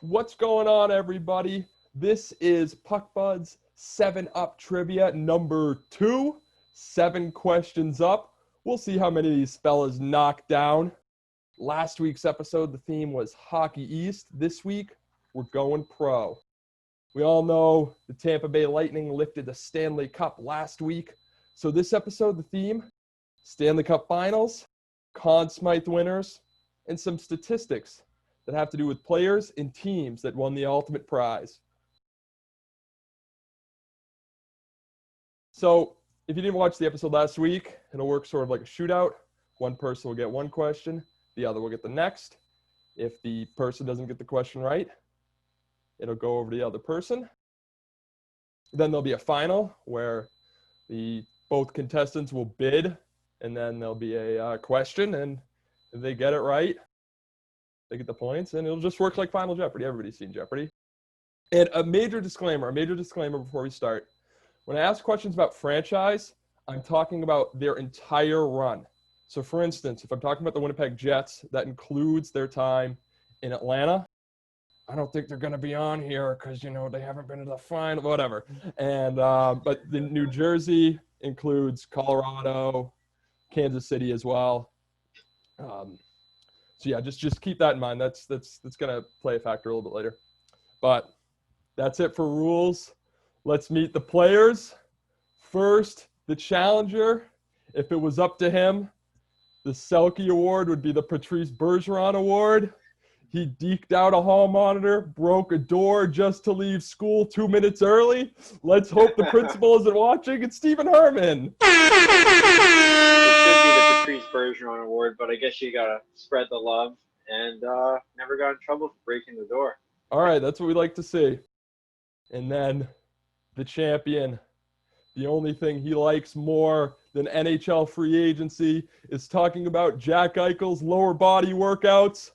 What's going on, everybody? This is Puck Bud's 7-Up Trivia number 2. 7 questions up. We'll see how many of these fellas knock down. Last week's episode, the theme was Hockey East. This week, we're going pro. We all know the Tampa Bay Lightning lifted the Stanley Cup last week. So this episode, the theme, Stanley Cup Finals, Conn Smythe winners, and some statistics that have to do with players and teams that won the ultimate prize. So if you didn't watch the episode last week, it'll work sort of like a shootout. One person will get one question, the other will get the next. If the person doesn't get the question right, it'll go over to the other person. Then there'll be a final where both contestants will bid, and then there'll be a question, and if they get it right, they get the points, and it'll just work like Final Jeopardy. Everybody's seen Jeopardy. And a major disclaimer before we start. When I ask questions about franchise, I'm talking about their entire run. So for instance, if I'm talking about the Winnipeg Jets, that includes their time in Atlanta. I don't think they're going to be on here because, they haven't been to the final, whatever. And but the New Jersey includes Colorado, Kansas City as well. So yeah, just keep that in mind. That's going to play a factor a little bit later. But that's it for rules. Let's meet the players. First, the challenger. If it was up to him, the Selke Award would be the Patrice Bergeron Award. He deked out a hall monitor, broke a door just to leave school 2 minutes early. Let's hope the principal isn't watching. It's Stephen Herman. Should be the Patrice Bergeron Award, but I guess you gotta spread the love, and never got in trouble for breaking the door. All right, that's what we like to see. And then the champion, the only thing he likes more than NHL free agency is talking about Jack Eichel's lower body workouts.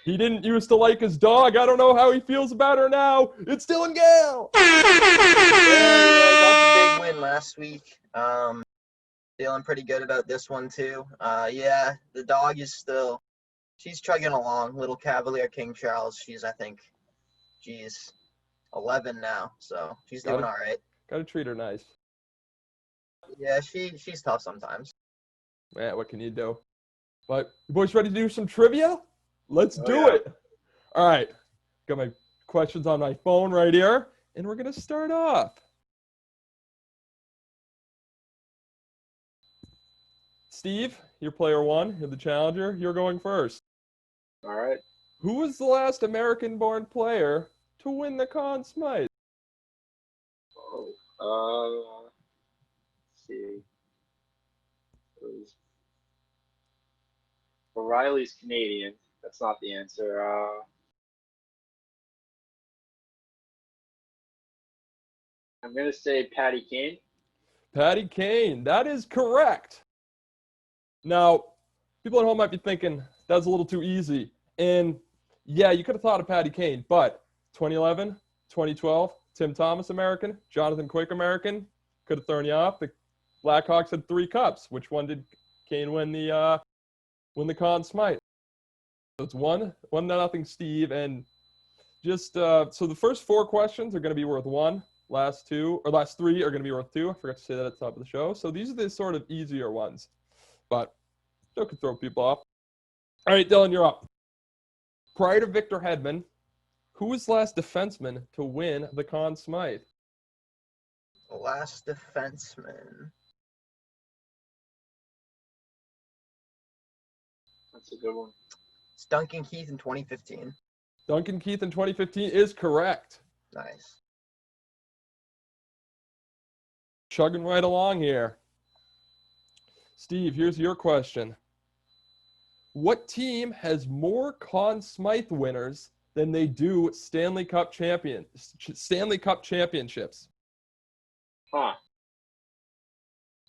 He didn't used to like his dog. I don't know how he feels about her now. It's Dylan Gale. Yeah, got the big win last week. Feeling pretty good about this one too. The dog is she's chugging along. Little Cavalier King Charles. She's 11 now, so she's doing all right. Gotta treat her nice. Yeah, she's tough sometimes. Man, what can you do? But you boys ready to do some trivia? Let's do it. All right, got my questions on my phone right here, and we're gonna start off. Steve, you're player one. You're the challenger. You're going first. All right. Who was the last American-born player to win the Conn Smythe? Let's see. O'Reilly's Canadian. That's not the answer. I'm gonna say Patty Kane. Patty Kane. That is correct. Now, people at home might be thinking that's a little too easy. And yeah, you could have thought of Patty Kane, but 2011, 2012, Tim Thomas American, Jonathan Quick American, could have thrown you off. The Blackhawks had 3 cups. Which one did Kane win the Conn Smythe? So it's 1-0 Steve. And just so the first 4 questions are going to be worth 1. Last 3 are going to be worth 2. I forgot to say that at the top of the show. So these are the sort of easier ones. But still could throw people off. All right, Dylan, you're up. Prior to Victor Hedman, who was the last defenseman to win the Conn Smythe? The last defenseman. That's a good one. It's Duncan Keith in 2015. Duncan Keith in 2015 is correct. Nice. Chugging right along here. Steve, here's your question. What team has more Conn Smythe winners than they do Stanley Cup championships? Huh.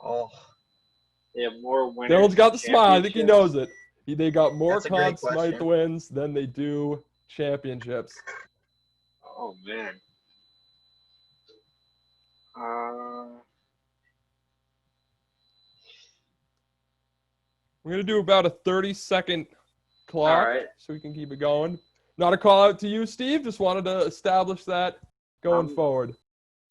Oh. They have more winners. Dylan's got the smile. I think he knows it. They got more That's a great Conn Smythe question. wins than they do championships. Oh man. We're going to do about a 30-second clock All right. so we can keep it going. Not a call out to you, Steve. Just wanted to establish that going forward.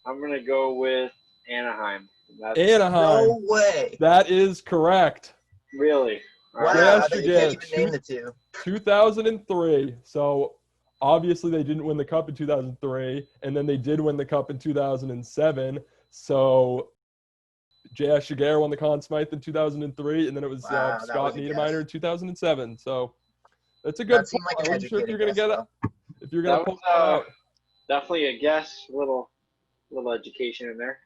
I'm going to go with Anaheim. Anaheim. No way. That is correct. Really? Wow, Yes, you again, can't even name the two. 2003. So obviously they didn't win the cup in 2003, and then they did win the cup in 2007. So J.S. Shiger won the Conn Smythe in 2003, and then it was Wow, that Scott was a Niedermeyer in guess. 2007. So that's a good That seemed pull. like I an wasn't sure if you're educated going to guess, get it. If you're going to That pull was that out. definitely a guess. Little education in there.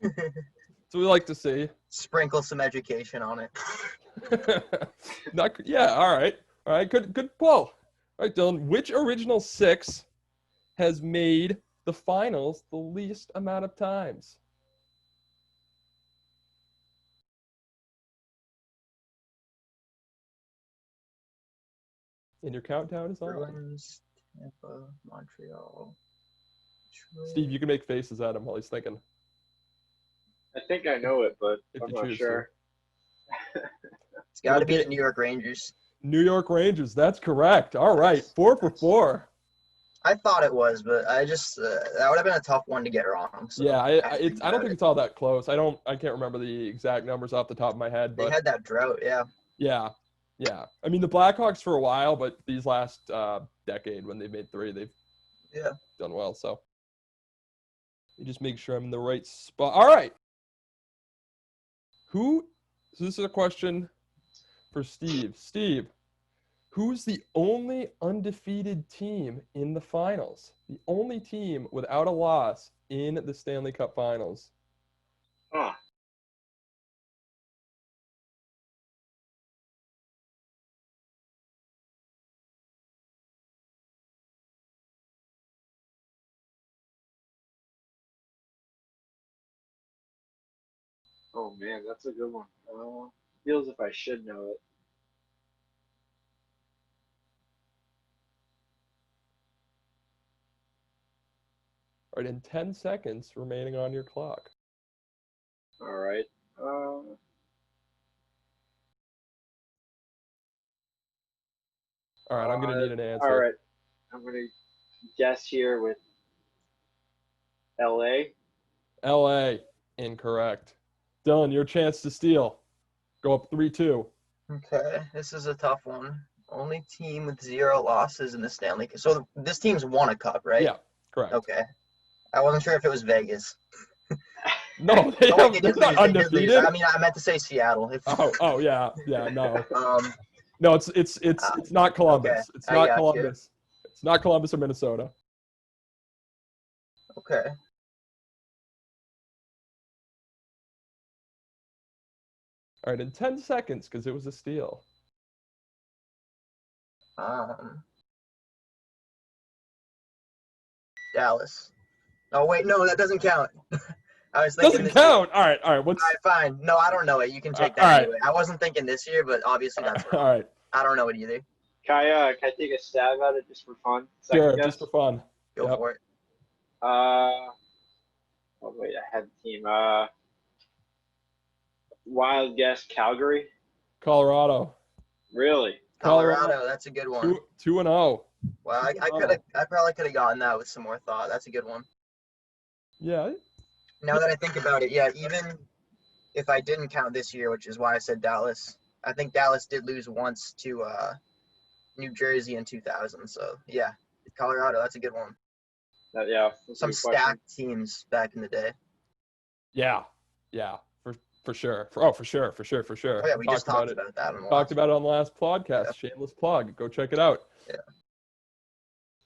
That's what we like to see. Sprinkle some education on it. All right. Good pull. All right, Dylan. Which original six has made the finals the least amount of times? And your countdown is on. Bruins, Tampa, Montreal. Detroit. Steve, you can make faces at him while he's thinking. I think I know it, but If I'm you not choose sure. It's got to be the New York Rangers. New York Rangers. That's correct. All right. 4 for 4. I thought it was, but I just that would have been a tough one to get wrong. So Yeah, I don't about think it. it's all that close. I can't remember the exact numbers off the top of my head, They but had that drought, yeah. yeah. I mean, the Blackhawks for a while, but these last decade when they've made 3, they've done well. So you just make sure I'm in the right spot. All right. So this is a question for Steve. Steve, who's the only undefeated team in the finals? The only team without a loss in the Stanley Cup Finals. Ah. Oh man, that's a good one. Feels if I should know it. All right, in 10 seconds remaining on your clock. All right. All right, I'm going to need an answer. All right. I'm going to guess here with LA. LA, incorrect. Dylan, your chance to steal. Go up 3-2. Okay, this is a tough one. Only team with 0 losses in the Stanley Cup. So this team's won a cup, right? Yeah, correct. Okay. I wasn't sure if it was Vegas. No, Wait, they're they did not lose. They did lose. undefeated. I mean, I meant to say Seattle. Oh, yeah, no. Um, No, it's not Columbus. Okay, It's I not got you. Columbus. It's not Columbus or Minnesota. Okay. All right, in 10 seconds, because it was a steal. Dallas. Oh wait, no, that doesn't count. I was thinking Doesn't this count. All right. All right, fine. No, I don't know it. You can take that all right. anyway. I wasn't thinking this year, but obviously that's wrong. All right. I don't know it either. Can I take a stab at it just for fun? Sure, Second guess? just for fun. Go for it. Oh wait, I had the team. Wild guess, Calgary. Colorado. Really? Colorado, that's a good one. 2-0. Well, I probably could have gotten that with some more thought. That's a good one. Yeah. Now that I think about it, yeah, even if I didn't count this year, which is why I said Dallas, I think Dallas did lose once to New Jersey in 2000. So yeah, Colorado, that's a good one. Yeah. Some stacked teams back in the day. Yeah. For sure. For sure. Oh yeah, we just talked about that. Talked about it on the last podcast. Yeah. Shameless plug. Go check it out. Yeah.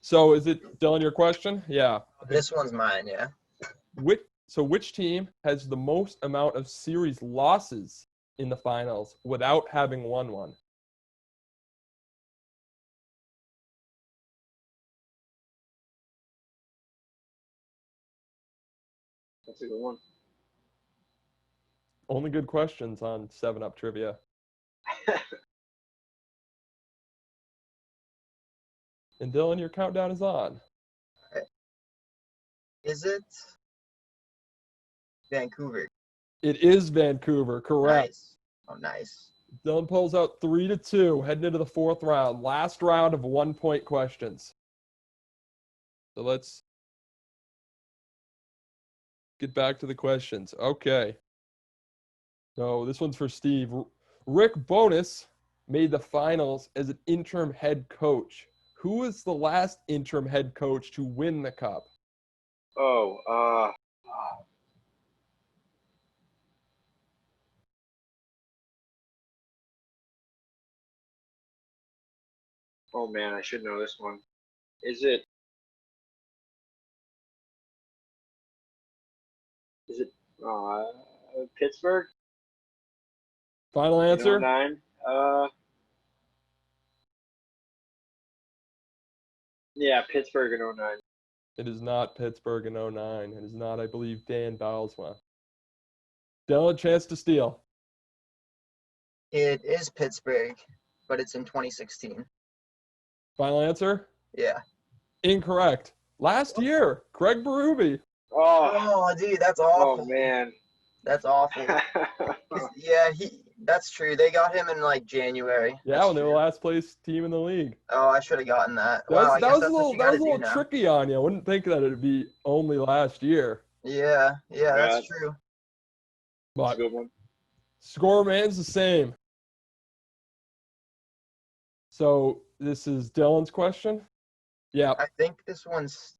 So is it Dylan, your question? Yeah. This one's mine, yeah. Which team has the most amount of series losses in the finals without having won one? That's a good one. Only good questions on 7-Up Trivia. And Dylan, your countdown is on. Is it Vancouver? It is Vancouver, correct. Nice. Oh, nice. Dylan pulls out 3-2, heading into the fourth round. Last round of 1-point questions. So let's get back to the questions. Okay. So this one's for Steve. Rick Bowness made the finals as an interim head coach. Who was the last interim head coach to win the cup? Oh man, I should know this one. Is it Pittsburgh Final in answer? 09? Yeah, Pittsburgh in 09. It is not Pittsburgh in 09. It is not, I believe, Dan Bylsma. Dylan, chance to steal. It is Pittsburgh, but it's in 2016. Final answer? Yeah. Incorrect. Last year, Craig Berube. Oh, dude, that's awful. oh man. That's awful. Yeah, that's true. They got him in like January. Yeah, That's when they were true. the last place team in the league. Oh, I should have gotten that. That Wow, was, I that guess was a that's what little, you that got was to a do little now. tricky on you. I wouldn't think that it'd be only last year. Yeah, that's Yeah. true. But That's a good one. score remains the same. So this is Dylan's question. Yeah. I think this one's.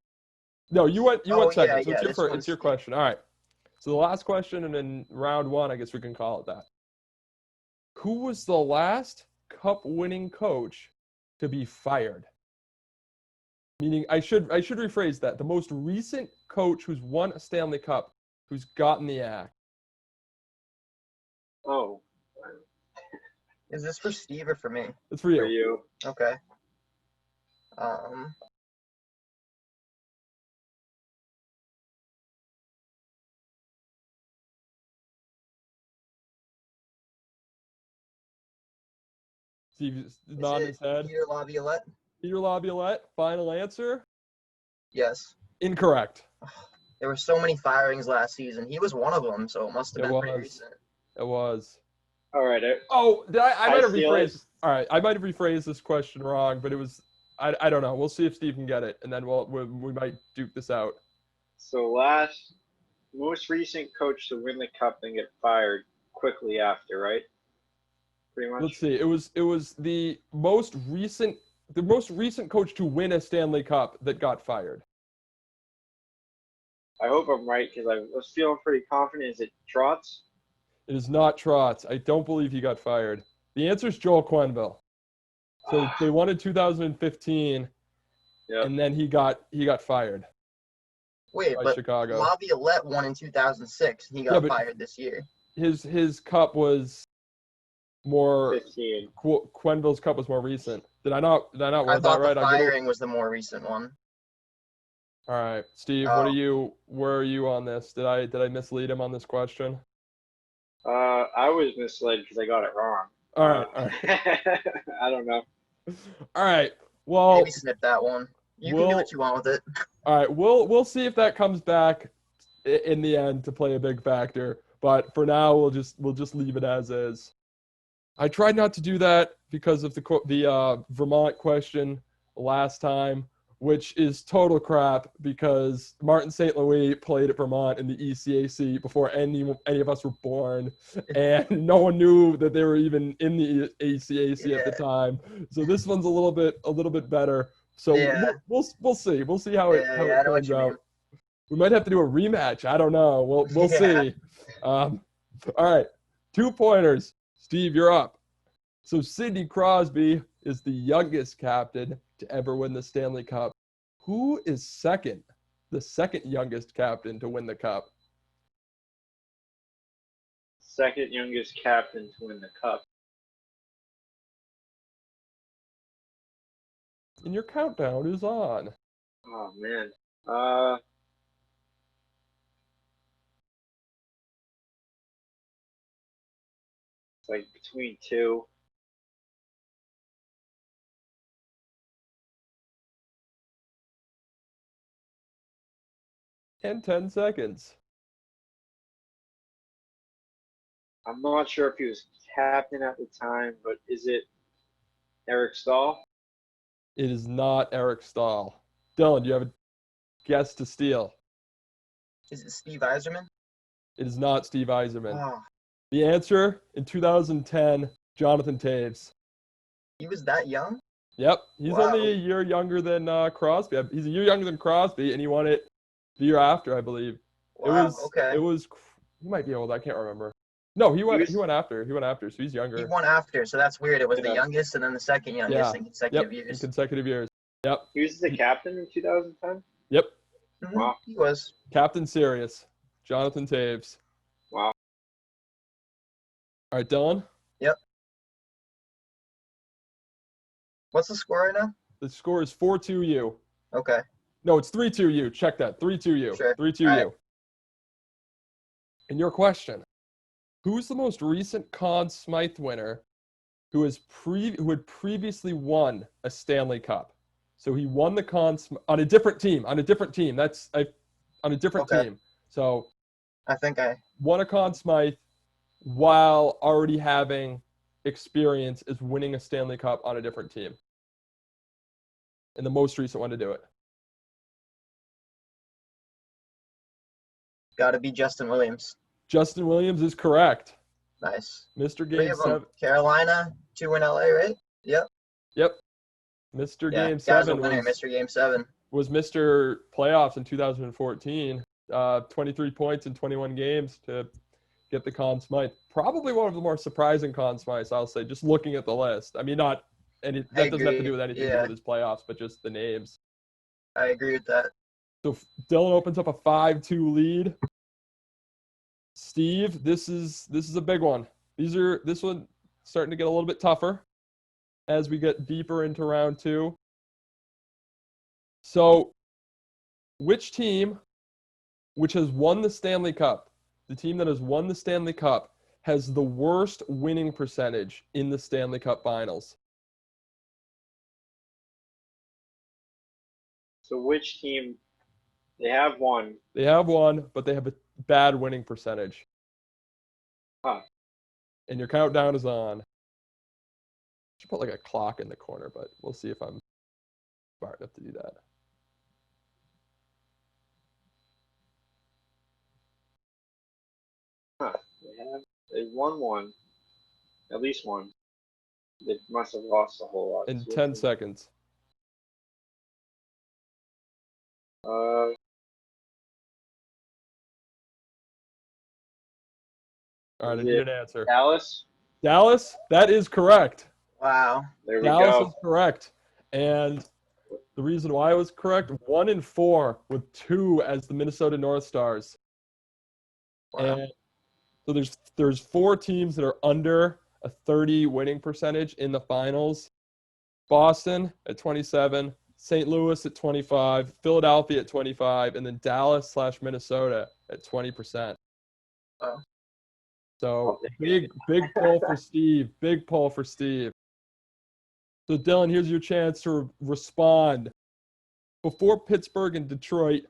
No, you went Oh, second. yeah, So yeah, this it's your one's- question. All right. So the last question, and then round one, I guess we can call it that. Who was the last cup-winning coach to be fired? Meaning, I should rephrase that. The most recent coach who's won a Stanley Cup, who's gotten the axe. Oh, Is this for Steve or for me? It's for you. for you. Okay. Steve's Is nodding it his head. Peter Laviolette? Peter Laviolette, final answer? Yes. Incorrect. There were so many firings last season. He was one of them, so it must have It been pretty was. recent. It was. All right. Oh, I might have steal it. rephrased. All right, I might have rephrased this question wrong, but it was. I don't know. We'll see if Steve can get it, and then we might duke this out. So most recent coach to win the cup and get fired quickly after, right? Pretty much. Let's see. It was the most recent coach to win a Stanley Cup that got fired. I hope I'm right because I was feeling pretty confident. Is it Trotz? It is not Trotz. I don't believe he got fired. The answer is Joel Quenneville. So they won in 2015, and then he got fired. Wait, by but Chicago. Laviolette won in 2006. He got fired this year. His cup was more. 15. Quenneville's cup was more recent. Did I not I word that thought right? the firing was the more recent one. All right, Steve. Oh. Where are you on this? Did I mislead him on this question? I was misled because I got it wrong. All right. I don't know. All right. Well, Maybe snip that one. You can do what you want with it. All right. We'll see if that comes back in the end to play a big factor. But for now, we'll just leave it as is. I tried not to do that because of the Vermont question last time, which is total crap because Martin St. Louis played at Vermont in the ECAC before any of us were born, and no one knew that they were even in the ECAC at the time. So this one's a little bit better. So we'll see. We'll see how it turns out. We might have to do a rematch. I don't know. We'll see. All right, 2 pointers. Steve, you're up. So Sidney Crosby is the youngest captain to ever win the Stanley Cup. Who is the second youngest captain to win the cup? Second youngest captain to win the cup. And your countdown is on. Oh man. It's like between two. And 10 seconds. I'm not sure if he was captain at the time, but is it Eric Stahl? It is not Eric Stahl. Dylan, do you have a guess to steal? Is it Steve Yzerman? It is not Steve Yzerman. Oh, The answer in 2010, Jonathan Toews. he was that young? Yep, he's Wow. only a year younger than Crosby. He's a year younger than Crosby, and he won it the year after, I believe. Wow, okay. It was. He might be old. I can't remember. No, he went after. He went after, so he's younger. He won after, so that's weird. It was the Yeah. youngest and then the second youngest in consecutive in years. consecutive years. Yep. He was the captain in 2010? Yep. Mhm, Wow. he was. Captain Sirius, Jonathan Toews. Wow. All right, Dylan. Yep. What's the score right now? The score is 4-2 you. Okay. No, it's 3-2 you. Check that. 3-2 you. Sure. 3-2 All you. right. And your question: who's the most recent Conn Smythe winner who had previously won a Stanley Cup? So he won the Conn on a different team. On a different team. On a different Okay. team. So I think I won a Conn Smythe while already having experience as winning a Stanley Cup on a different team. And the most recent one to do it. got to be Justin Williams. Justin Williams is correct. Nice. Mr. 3 Game of them. 7. Carolina, 2 in LA, right? Yep. Yep. Mr. Yeah, Game guy's 7 a winner, Mr. Game 7. was Mr. Playoffs in 2014. 23 points in 21 games to get the Conn Smythe. Probably one of the more surprising Conn Smythes, I'll say, just looking at the list. I mean, that doesn't have to agree. do with anything to do Yeah. with his playoffs, but just the names. I agree with that. So Dylan opens up a 5-2 lead. Steve, this is a big one. This one starting to get a little bit tougher as we get deeper into round 2. So, which team which has won the Stanley Cup, the team that has won the Stanley Cup, has the worst winning percentage in the Stanley Cup Finals? So which team? They have won. They have won, but they have a bad winning percentage. Huh. And your countdown is on. Should put like a clock in the corner, but we'll see if I'm smart enough to do that. Huh. They won one. At least one. They must have lost a whole lot. In 10 seconds. All right, I need an answer. Dallas? Dallas, that is correct. Wow. There we Dallas go. is correct. And the reason why I was correct, 1 in 4 with 2 as the Minnesota North Stars. Wow. And so there's 4 teams that are under a 30 winning percentage in the finals. Boston at 27, St. Louis at 25, Philadelphia at 25, and then Dallas/Minnesota at 20%. Wow. So big pull for Steve. Big pull for Steve. So Dylan, here's your chance to respond. Before Pittsburgh and Detroit,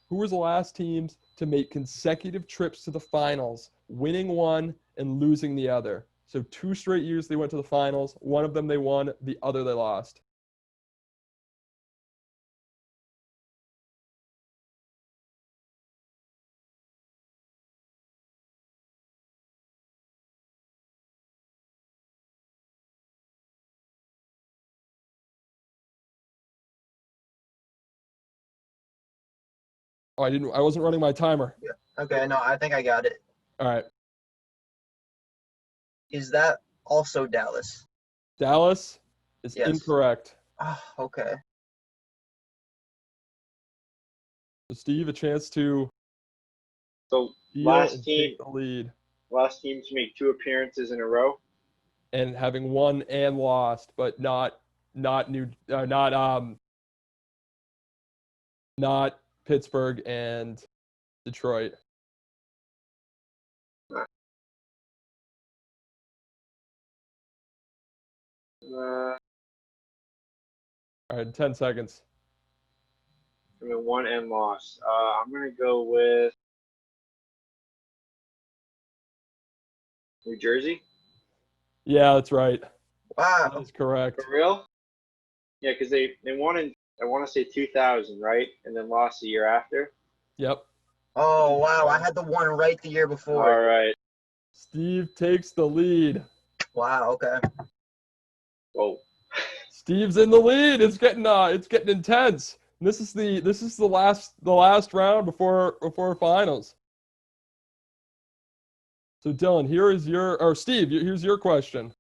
who were the last teams to make consecutive trips to the finals, winning one and losing the other? So 2 straight years they went to the finals. One of them they won, the other they lost. Oh, I wasn't running my timer. Yeah. Okay, no, I think I got it. All right. Is that also Dallas? Dallas is Yes. incorrect. Oh, okay. So Steve, a chance to So steal last and team, take the lead. last team to make 2 appearances in a row. And having won and lost, but not Pittsburgh and Detroit. All right, 10 seconds. I mean, won and lost. I'm gonna go with New Jersey. Yeah, that's right. That Wow. is correct. For real? Yeah, because they won in, I want to say 2000, right? And then lost the year after. Yep. Oh, wow. I had the one right the year before. All right. Steve takes the lead. Wow. Okay. Whoa. Steve's in the lead. It's getting intense. And this is the last round before finals. So Dylan, here's your question.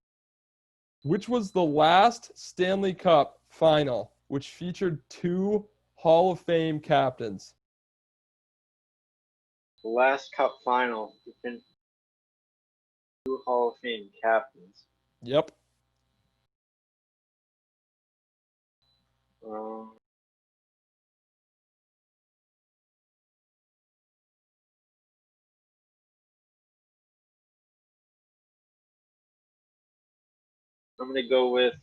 Which was the last Stanley Cup final which featured two Hall of Fame captains? The last Cup final. There's been two Hall of Fame captains. Yep. Um, I'm gonna go with,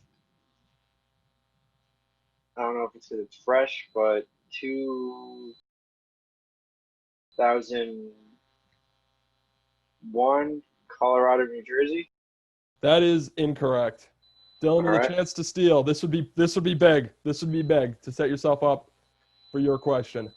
I don't know if it's fresh, but 2001 Colorado, New Jersey. That is incorrect. Dylan All with a right. chance to steal. This would be big. This would be big to set yourself up for your question.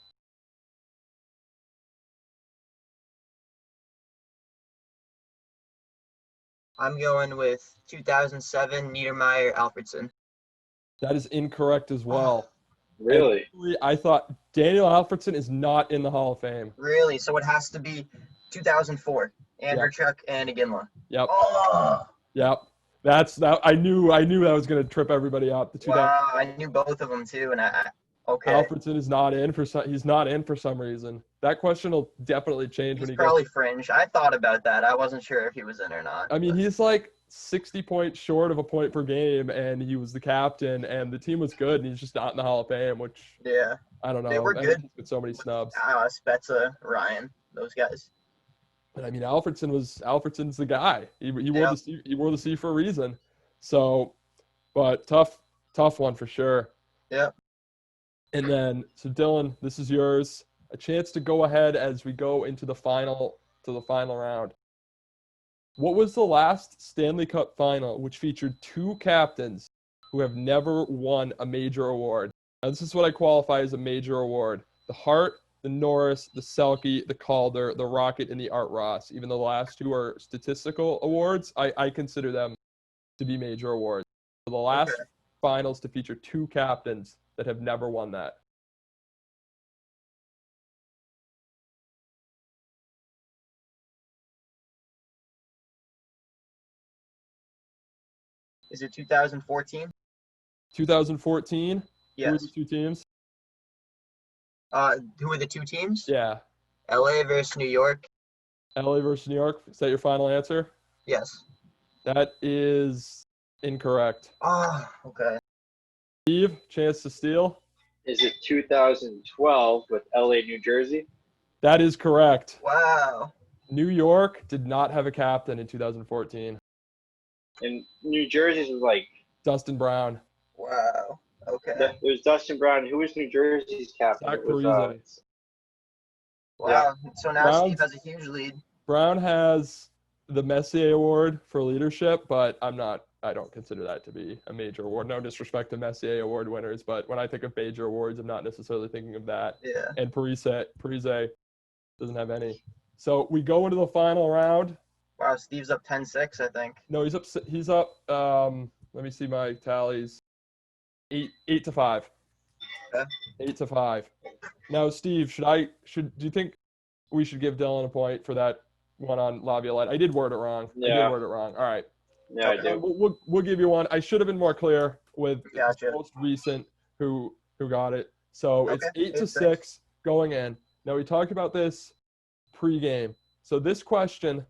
I'm going with 2007 Niedermeyer Alfredson. That is incorrect as well. Really? And I thought Daniel Alfredson is not in the Hall of Fame. Really? So it has to be 2004. Andrew Chuck and Iginla. Yep. Oh, Yep. That's that. I knew that was going to trip everybody up. The 2000. wow. I knew both of them too. And okay. Alfredson is not in for some. He's not in for some reason. That question will definitely change He's when he probably gets. fringe. I thought about that. I wasn't sure if he was in or not. I mean, he's like 60 points short of a point per game, and he was the captain, and the team was good, and he's just not in the Hall of Fame, which Yeah. I don't know. They were I good. think he's got so many snubs. Spezza, Ryan, those guys. But I mean, Alfredson's the guy. He wore the C for a reason. So, but tough one for sure. Yep. And then, so Dylan, this is yours. A chance to go ahead as we go into the final round. What was the last Stanley Cup final which featured two captains who have never won a major award? Now, this is what I qualify as a major award. The Hart, the Norris, the Selke, the Calder, the Rocket, and the Art Ross. Even though the last two are statistical awards, I consider them to be major awards. So the last finals to feature two captains that have never won that. Is it 2014? 2014? Yes. Who are the two teams? Who are the two teams? Yeah. LA versus New York. LA versus New York. Is that your final answer? Yes. That is incorrect. Oh, okay. Steve, chance to steal. Is it 2012 with LA, New Jersey? That is correct. Wow. New York did not have a captain in 2014. And New Jersey's was like Dustin Brown. Wow. Okay. it was Dustin Brown. Who was New Jersey's captain? Zach It was, Parise. Wow. So now Brown's- Steve has a huge lead. Brown has the Messier Award for leadership, but I don't consider that to be a major award. No disrespect to Messier Award winners, but when I think of major awards, I'm not necessarily thinking of that. Yeah. And Parise doesn't have any. So we go into the final round. Wow. Steve's up 10-6, I think. No, he's up. Let me see my tallies. 8-5. Okay. 8-5. Now, Steve, do you think we should give Dylan a point for that one on Laviolette? I did word it wrong. Yeah. I did word it wrong. All right. Yeah, I do. We'll give you one. I should have been more clear with Gotcha. the most recent who got it. So it's Okay. 8-6 going in. Now we talked about this pregame. So this question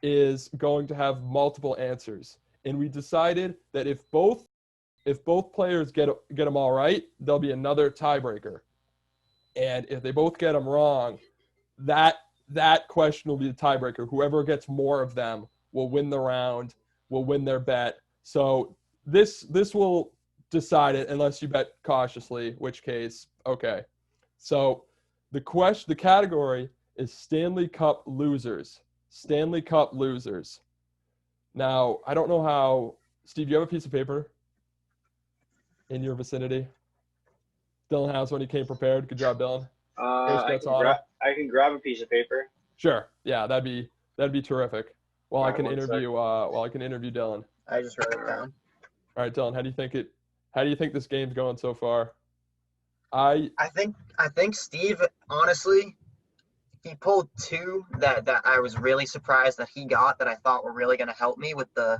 is going to have multiple answers, and we decided that if both players get them all right, there'll be another tiebreaker, and if they both get them wrong, that question will be the tiebreaker. Whoever gets more of them will win the round, will win their bet. So this will decide it unless you bet cautiously, which case, okay. So the category is Stanley Cup losers. Stanley Cup losers. Now, I don't know how. Steve, do you have a piece of paper in your vicinity? Dylan has one. He came prepared. Good job, Dylan. I can grab a piece of paper. Sure. Yeah, that'd be terrific. While I Alright, can one interview Dylan. I just wrote it down. All right, Dylan, how do you think this game's going so far? I think Steve, honestly, he pulled two that I was really surprised that he got that I thought were really going to help me with the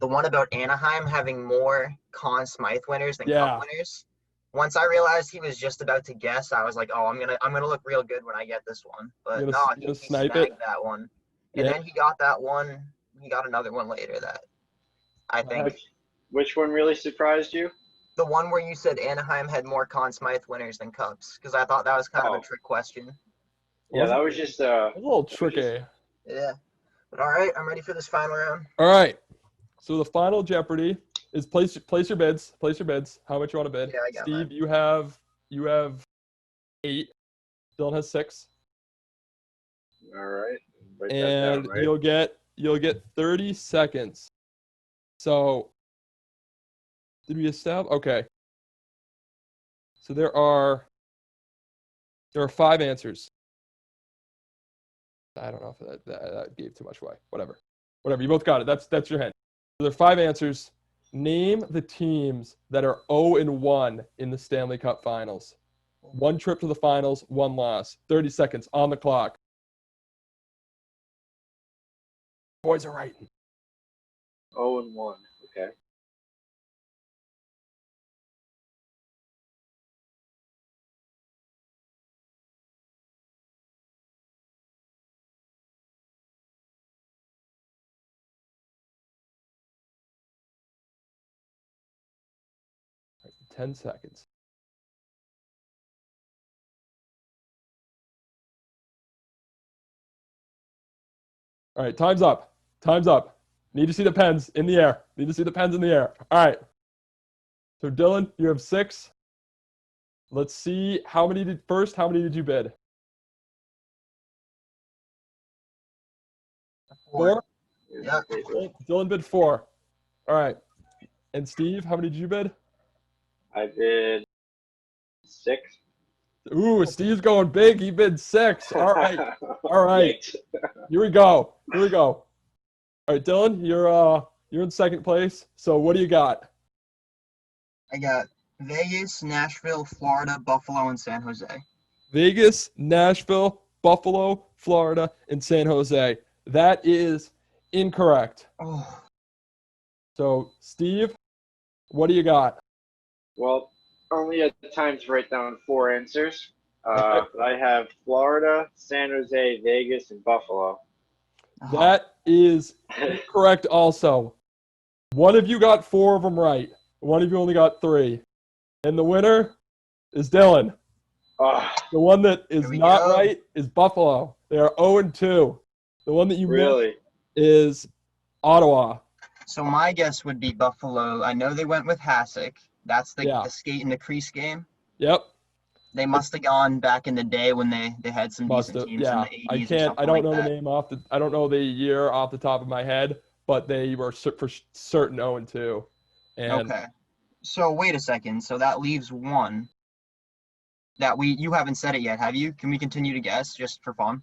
one about Anaheim having more Conn Smythe winners than Cup winners. Once I realized he was just about to guess, I was like, "Oh, I'm gonna look real good when I get this one." But no, he snagged that one. And then he got that one. He got another one later that I think. Which one really surprised you? The one where you said Anaheim had more Conn Smythe winners than Cups, because I thought that was kind of a trick question. Yeah, that was just a little tricky. Yeah. But all right, I'm ready for this final round. All right. So the final Jeopardy is place your bids. Place your bids. How much you want to bid? Yeah, I got Steve, mine. you have 8. Dylan has 6. All right. Write And that down, right? you'll get 30 seconds. So did we establish? Okay. So there are 5 answers. I don't know if that gave too much away. Whatever. You both got it. That's your hint. So there are 5 answers. Name the teams that are 0-1 in the Stanley Cup Finals. 1 trip to the finals, 1 loss. 30 seconds on the clock. Boys are writing. 0-1. Okay. Right, 10 seconds. All right, time's up. Need to see the pens in the air. All right. So Dylan, you have 6. Let's see how many did you bid? 4? Yeah. Dylan bid 4. All right. And Steve, how many did you bid? I bid 6. Ooh, Steve's going big. He bid 6. All right. Here we go. All right, Dylan, you're in second place. So what do you got? I got Vegas, Nashville, Florida, Buffalo, and San Jose. Vegas, Nashville, Buffalo, Florida, and San Jose. That is incorrect. Oh. So, Steve, what do you got? Well, only at times write down 4 answers. I have Florida, San Jose, Vegas, and Buffalo. That is incorrect also. One of you got 4 of them right. One of you only got 3. And the winner is Dylan. The one that is not right is Buffalo. They are 0-2. The one that you missed is Ottawa. So my guess would be Buffalo. I know they went with Hasek. That's the skate in the crease game. Yep. They must have gone back in the day when they had some decent teams in the 80s. I don't know the name I don't know the year off the top of my head, but they were for certain 0-2. Okay. So wait a second. So that leaves one that you haven't said it yet, have you? Can we continue to guess just for fun?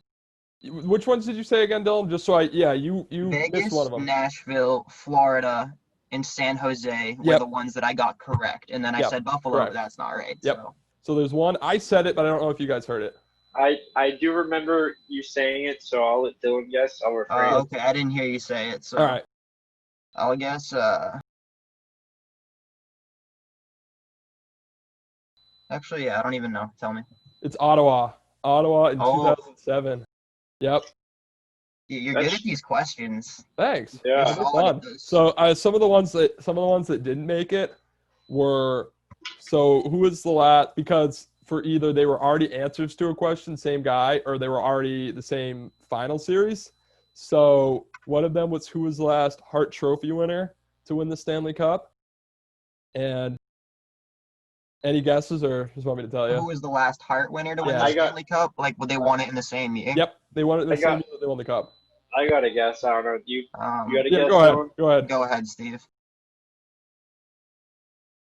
Which ones did you say again, Dylan? Just so you Vegas, missed one of them. Nashville, Florida, and San Jose were the ones that I got correct. And then I said Buffalo, but that's not right. Yep. So there's one. I said it, but I don't know if you guys heard it. I do remember you saying it, so I'll let Dylan guess. I'll refrain. Okay, I didn't hear you say it. So all right. I'll guess. Actually, I don't even know. Tell me. It's Ottawa. Ottawa in 2007. Yep. You're good at these questions. Thanks. Yeah. Fun. So some of the ones that didn't make it were. So who was the last? Because for either they were already answers to a question, same guy, or they were already the same final series. So one of them was who was the last Hart Trophy winner to win the Stanley Cup. And any guesses, or just want me to tell you? Who was the last Hart winner to win the Stanley Cup? Like, would they won it in the same year? Yep, they won it in the same year that they won the Cup. I got to guess. I don't know. You got to Yeah, guess? go ahead. Dylan? Go ahead. Go ahead, Steve.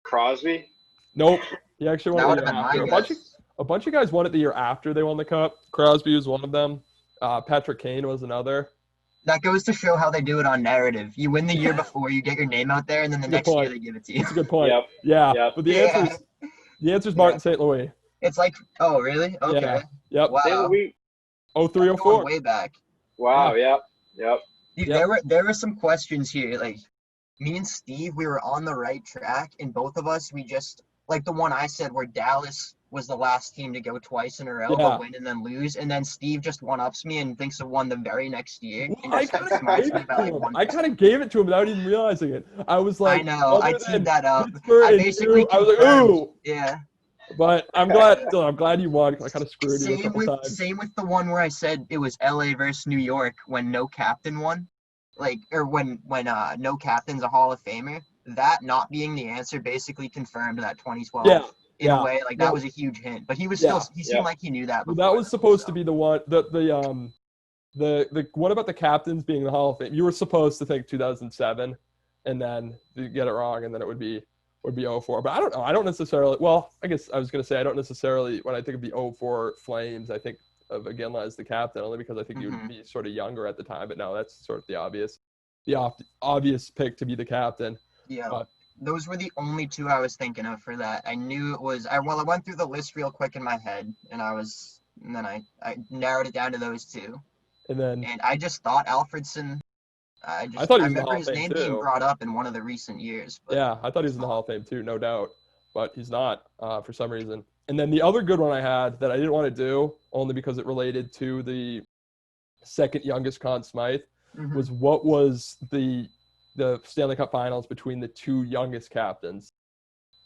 Crosby? Nope. He actually won That it would the have year been after. my guess. A bunch of guys won it the year after they won the cup. Crosby was one of them. Patrick Kane was another. That goes to show how they do it on narrative. You win the year before, you get your name out there, and then the Good next year point. they give it to you. That's a good point. Yep. Yeah. Yep. But Yeah. the answer's Yeah. Martin St. Louis. It's like, oh, really? Okay. Yeah. Yep. Wow. St. Louis. 03, That's going 04. way back. Wow. Yep. Yep. Dude, Yep. there were some questions here. Like, me and Steve, we were on the right track, and both of us, we just like the one I said where Dallas was the last team to go twice in a row, Yeah. but win and then lose, and then Steve just one-ups me and thinks of one the very next year. Well, And I just kind of outsmarts gave me it by to like him. 1%. I kind of gave it to him without even realizing it. I was like, I know. I other teed than that up. Pittsburgh I and basically you, I was like, confirmed. ooh. Yeah. But I'm glad you won. I kind of screwed you a couple times. Same with the one where I said it was LA versus New York when no captain won. Like, or when no captain's a Hall of Famer. That not being the answer basically confirmed that 2012 Yeah. in a way. Like, that Well, was a huge hint. But he was yeah. still, he seemed like he knew that Well, before. that was supposed to be the one. The what about the captains being the Hall of Fame? You were supposed to think 2007, and then you get it wrong, and then it would be 04. But I don't know. I don't necessarily. Well, I guess I was gonna say I don't necessarily. When I think of the 04 Flames, I think of Iginla as the captain, only because I think you would be sort of younger at the time. But no, that's sort of the obvious pick to be the captain. Yeah. But, Those were the only two I was thinking of for that. I knew it was. I went through the list real quick in my head, and then I narrowed it down to those two. and I just thought Alfredson. I thought he was in the remember Hall of his Fame name being too. brought up in one of the recent years. But Yeah, I thought he was in the Hall of Fame too, no doubt. But he's not for some reason. And then the other good one I had that I didn't want to do, only because it related to the second youngest Conn Smythe, was what was the Stanley Cup Finals between the two youngest captains,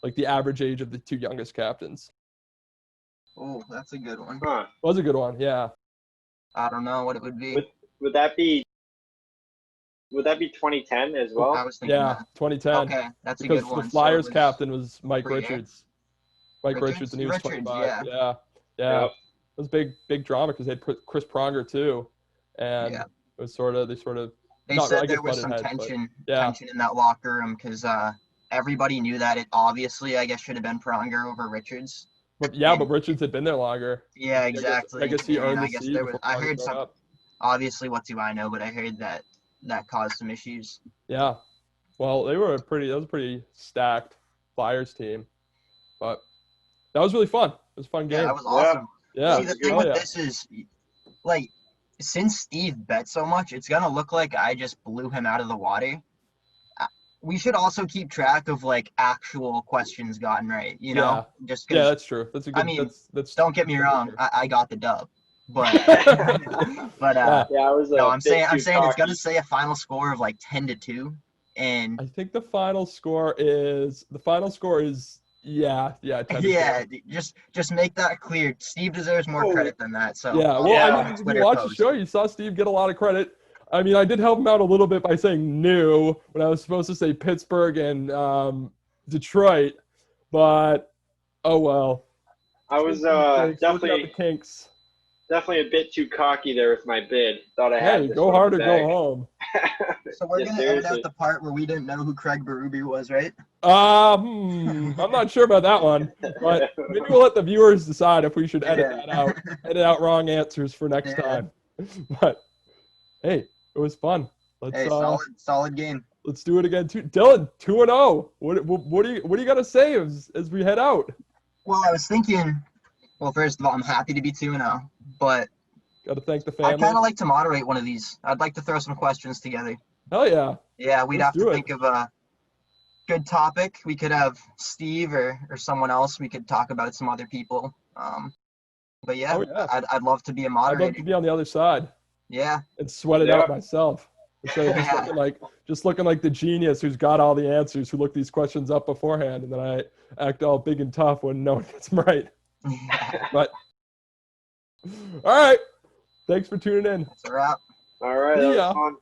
like the average age of the two youngest captains. Oh, that's a good one. Huh. Was a good one, yeah. I don't know what it would be. Would that be 2010 as well? I was thinking Yeah, that. 2010. Okay, that's a Because good one. the Flyers So it was captain was Mike Briere? Richards. Mike Richards, and he was Richards, 25. yeah. Yeah. Yep. It was big drama because they had Chris Pronger too, and Yeah. it was sort of They not, said I guess, there was butted some heads, but yeah. tension in that locker room because everybody knew that it obviously, I guess, should have been Pronger over Richards. But yeah, but Richards had been there longer. Yeah, exactly. I guess he earned And the I guess seat there was. before I Pronger heard showed some. up. Obviously, what do I know? But I heard that caused some issues. Yeah. Well, that was a pretty stacked Flyers team, but that was really fun. It was a fun game. Yeah, that was awesome. Yeah. See, the thing with this is, like, since Steve bet so much, it's gonna look like I just blew him out of the water. We should also keep track of like actual questions gotten right. You know, just because. Yeah, that's true. That's a good. I mean, that's don't get me wrong. I got the dub, but yeah, I was. No, I'm saying cocky. it's gonna say a final score of like 10-2, and I think the final score is 10-2. yeah, just make that clear. Steve deserves more credit than that. So yeah, well, Yeah. I mean, if you watch the show, you saw Steve get a lot of credit. I mean, I did help him out a little bit by saying new when I was supposed to say Pittsburgh and Detroit, but oh well. I was definitely the kinks. Definitely a bit too cocky there with my bid. Thought I had. Hey, this go one hard or in the go bag. home. So we're Yeah, gonna edit seriously. out the part where we didn't know who Craig Berube was, right? I'm not sure about that one, but maybe we'll let the viewers decide if we should edit that out. Edit out wrong answers for next time. But hey, it was fun. Hey, solid game. Let's do it again too. Dylan, 2-0. What do you got to say as we head out? Well, I was thinking. Well, first of all, I'm happy to be 2-0, but Got to thank the family. I'd kind of like to moderate one of these. I'd like to throw some questions together. Hell yeah. Yeah, we'd Let's have do to it. think of a good topic. We could have Steve or someone else. We could talk about some other people. But yeah, Oh, yeah. I'd love to be a I'd moderator. love to be on the other side Yeah, and sweat it out myself. Instead of Yeah. just looking like the genius who's got all the answers, who looked these questions up beforehand, and then I act all big and tough when no one gets them right. But all right. Thanks for tuning in. That's a wrap. All right, See that ya. was fun.